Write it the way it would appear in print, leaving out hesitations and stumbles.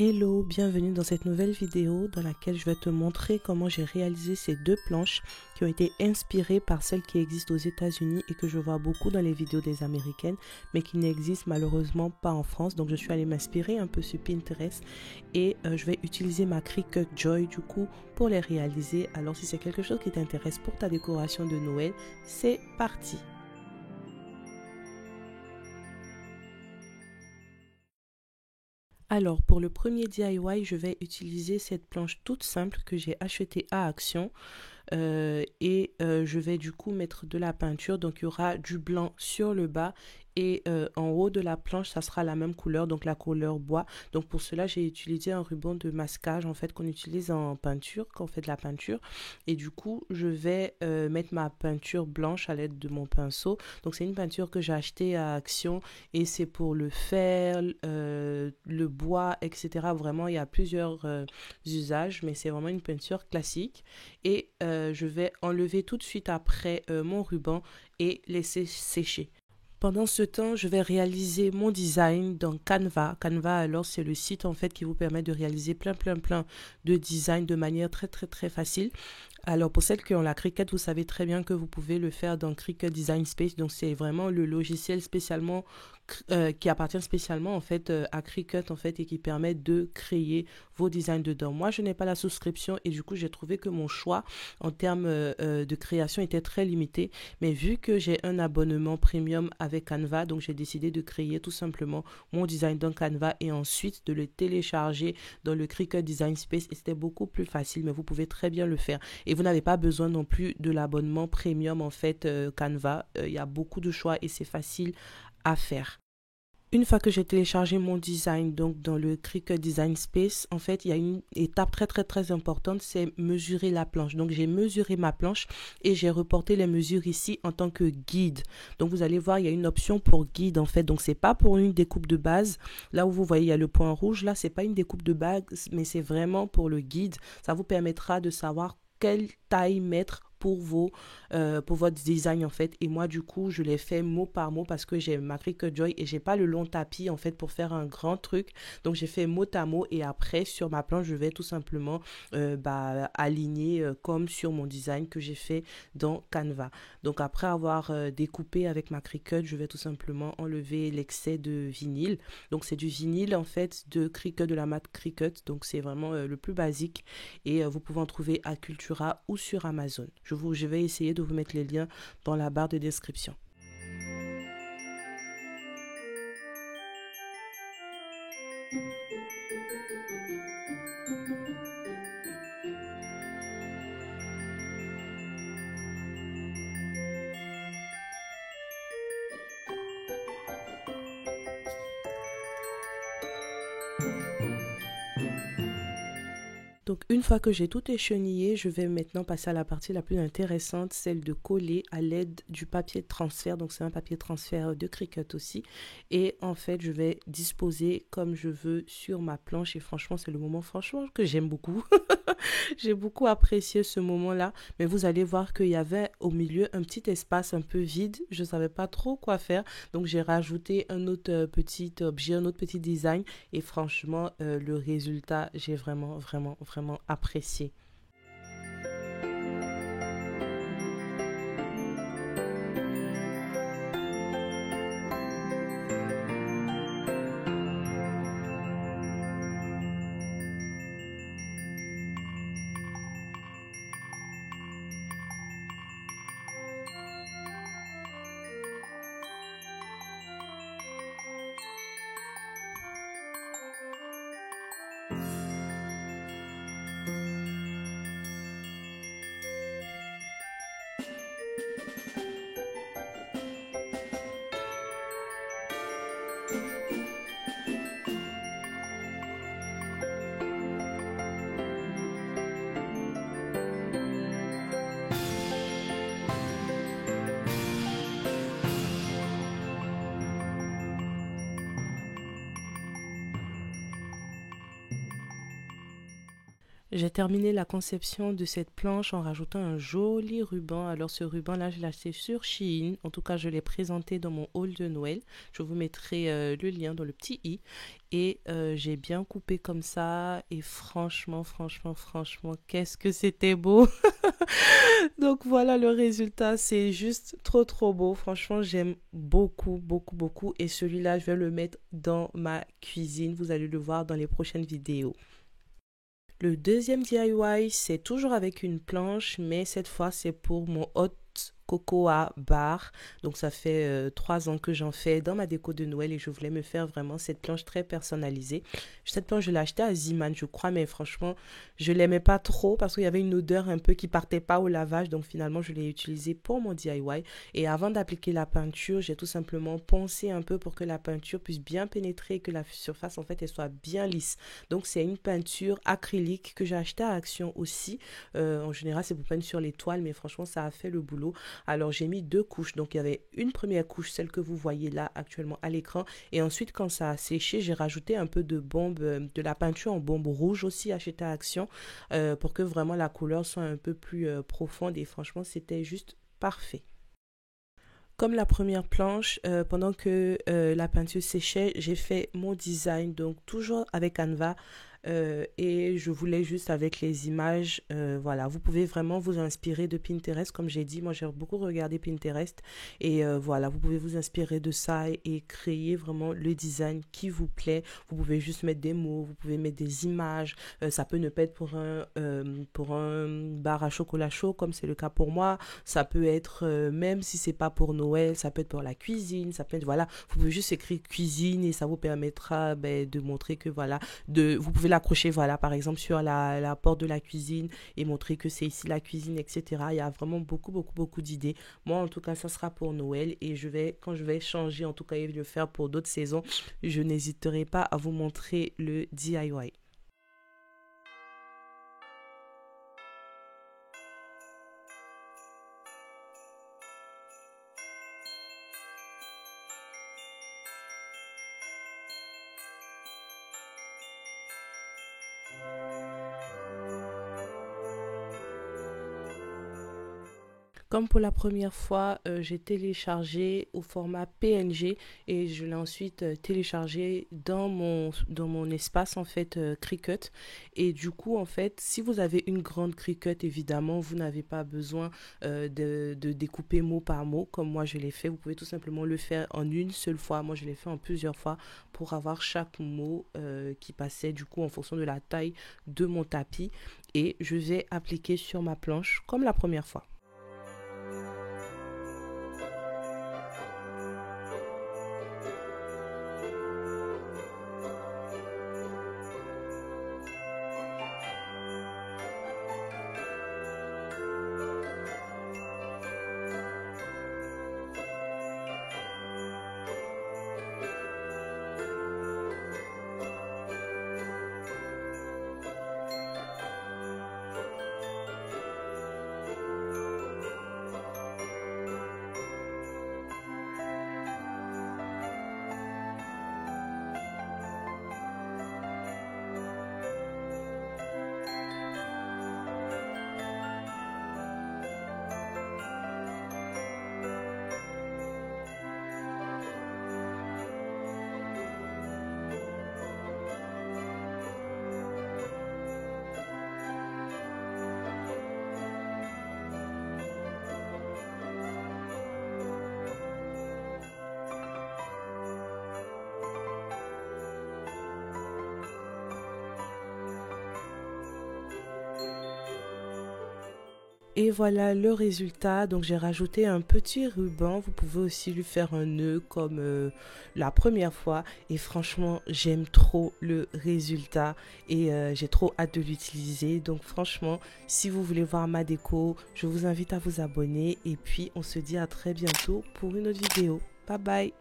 Hello, bienvenue dans cette nouvelle vidéo dans laquelle je vais te montrer comment j'ai réalisé ces deux planches qui ont été inspirées par celles qui existent aux États-Unis et que je vois beaucoup dans les vidéos des Américaines mais qui n'existent malheureusement pas en France. Donc je suis allée m'inspirer un peu sur Pinterest et je vais utiliser ma Cricut Joy du coup pour les réaliser. Alors si c'est quelque chose qui t'intéresse pour ta décoration de Noël, c'est parti! Alors, pour le premier DIY, je vais utiliser cette planche toute simple que j'ai achetée à Action. Je vais du coup mettre de la peinture. Donc, il y aura du blanc sur le bas et en haut de la planche, ça sera la même couleur, donc la couleur bois. Donc, pour cela, j'ai utilisé un ruban de masquage en fait qu'on utilise en peinture, quand on fait de la peinture. Et du coup, je vais mettre ma peinture blanche à l'aide de mon pinceau. Donc, c'est une peinture que j'ai achetée à Action et c'est pour le fer, le bois, etc. Vraiment, il y a plusieurs usages, mais c'est vraiment une peinture classique. Et je vais enlever tout de suite après mon ruban et laisser sécher. Pendant ce temps, je vais réaliser mon design dans Canva. Canva, alors, c'est le site en fait qui vous permet de réaliser plein de designs de manière très facile. Alors, pour celles qui ont la Cricut, vous savez très bien que vous pouvez le faire dans Cricut Design Space. Donc, c'est vraiment le logiciel spécialement qui appartient spécialement en fait à Cricut en fait et qui permet de créer vos designs dedans. Moi, je n'ai pas la souscription et du coup, j'ai trouvé que mon choix en termes de création était très limité. Mais vu que j'ai un abonnement premium avec Canva, donc j'ai décidé de créer tout simplement mon design dans Canva et ensuite de le télécharger dans le Cricut Design Space. Et c'était beaucoup plus facile, mais vous pouvez très bien le faire. Et vous n'avez pas besoin non plus de l'abonnement premium en fait Canva. Il y a beaucoup de choix et c'est facile à faire. Une fois que j'ai téléchargé mon design donc dans le Cricut Design Space, en fait, il y a une étape très importante, c'est mesurer la planche. Donc, j'ai mesuré ma planche et j'ai reporté les mesures ici en tant que guide. Donc, vous allez voir, il y a une option pour guide en fait. Donc, c'est pas pour une découpe de base. Là où vous voyez, il y a le point rouge. Là, c'est pas une découpe de base, mais c'est vraiment pour le guide. Ça vous permettra de savoir quelle taille mettre pour votre design en fait. Et moi du coup je l'ai fait mot par mot parce que j'ai ma Cricut Joy et j'ai pas le long tapis en fait pour faire un grand truc. Donc j'ai fait mot à mot et après sur ma planche je vais tout simplement aligner comme sur mon design que j'ai fait dans Canva. Donc après avoir découpé avec ma Cricut, je vais tout simplement enlever l'excès de vinyle. Donc c'est du vinyle en fait de Cricut, de la marque Cricut. Donc c'est vraiment le plus basique et vous pouvez en trouver à Cultura ou sur Amazon. Je vais essayer de vous mettre les liens dans la barre de description. Donc une fois que j'ai tout échenillé, je vais maintenant passer à la partie la plus intéressante, celle de coller à l'aide du papier de transfert. Donc c'est un papier de transfert de Cricut aussi. Et en fait, je vais disposer comme je veux sur ma planche. Et franchement, c'est le moment franchement que j'aime beaucoup. J'ai beaucoup apprécié ce moment-là. Mais vous allez voir qu'il y avait au milieu un petit espace un peu vide. Je ne savais pas trop quoi faire. Donc j'ai rajouté un autre petit objet, un autre petit design. Et franchement, le résultat, j'ai vraiment apprécié. J'ai terminé la conception de cette planche en rajoutant un joli ruban. Alors ce ruban là, je l'ai acheté sur Shein. En tout cas, je l'ai présenté dans mon haul de Noël. Je vous mettrai le lien dans le petit i. Et j'ai bien coupé comme ça. Et franchement, qu'est-ce que c'était beau. Donc voilà le résultat. C'est juste trop beau. Franchement, j'aime beaucoup. Et celui-là, je vais le mettre dans ma cuisine. Vous allez le voir dans les prochaines vidéos. Le deuxième DIY, c'est toujours avec une planche, mais cette fois, c'est pour mon hot cocoa bar. Donc ça fait 3 ans que j'en fais dans ma déco de Noël et je voulais me faire vraiment cette planche très personnalisée. Cette planche, je l'ai achetée à Ziman, je crois, mais franchement, je l'aimais pas trop parce qu'il y avait une odeur un peu qui partait pas au lavage. Donc finalement, je l'ai utilisée pour mon DIY. Et avant d'appliquer la peinture, j'ai tout simplement poncé un peu pour que la peinture puisse bien pénétrer et que la surface, en fait, elle soit bien lisse. Donc c'est une peinture acrylique que j'ai achetée à Action aussi. En général, c'est pour peindre sur les toiles, mais franchement, ça a fait le boulot. Alors j'ai mis 2 couches, donc il y avait une première couche, celle que vous voyez là actuellement à l'écran, et ensuite quand ça a séché, j'ai rajouté un peu de de la peinture en bombe rouge aussi achetée à Action, pour que vraiment la couleur soit un peu plus profonde, et franchement c'était juste parfait. Comme la première planche, pendant que la peinture séchait, j'ai fait mon design, donc toujours avec Canva. Et je voulais juste avec les images, voilà, vous pouvez vraiment vous inspirer de Pinterest, comme j'ai dit, moi j'ai beaucoup regardé Pinterest, et voilà, vous pouvez vous inspirer de ça et créer vraiment le design qui vous plaît. Vous pouvez juste mettre des mots, vous pouvez mettre des images, ça peut ne pas être pour un bar à chocolat chaud comme c'est le cas pour moi, ça peut être même si c'est pas pour Noël, ça peut être pour la cuisine, ça peut être, voilà, vous pouvez juste écrire cuisine et ça vous permettra de montrer que voilà, vous pouvez l'accrocher, voilà, par exemple sur la porte de la cuisine et montrer que c'est ici la cuisine, etc. Il y a vraiment beaucoup d'idées. Moi, en tout cas, ça sera pour Noël et quand je vais changer, en tout cas, et le faire pour d'autres saisons, je n'hésiterai pas à vous montrer le DIY. Comme pour la première fois, j'ai téléchargé au format PNG et je l'ai ensuite téléchargé dans mon espace en fait Cricut. Et du coup, en fait, si vous avez une grande Cricut, évidemment, vous n'avez pas besoin de découper mot par mot comme moi je l'ai fait. Vous pouvez tout simplement le faire en une seule fois. Moi, je l'ai fait en plusieurs fois pour avoir chaque mot qui passait du coup en fonction de la taille de mon tapis. Et je vais appliquer sur ma planche comme la première fois. Et voilà le résultat. Donc j'ai rajouté un petit ruban. Vous pouvez aussi lui faire un nœud comme la première fois. Et franchement, j'aime trop le résultat. Et j'ai trop hâte de l'utiliser. Donc franchement, si vous voulez voir ma déco, je vous invite à vous abonner. Et puis on se dit à très bientôt pour une autre vidéo. Bye bye.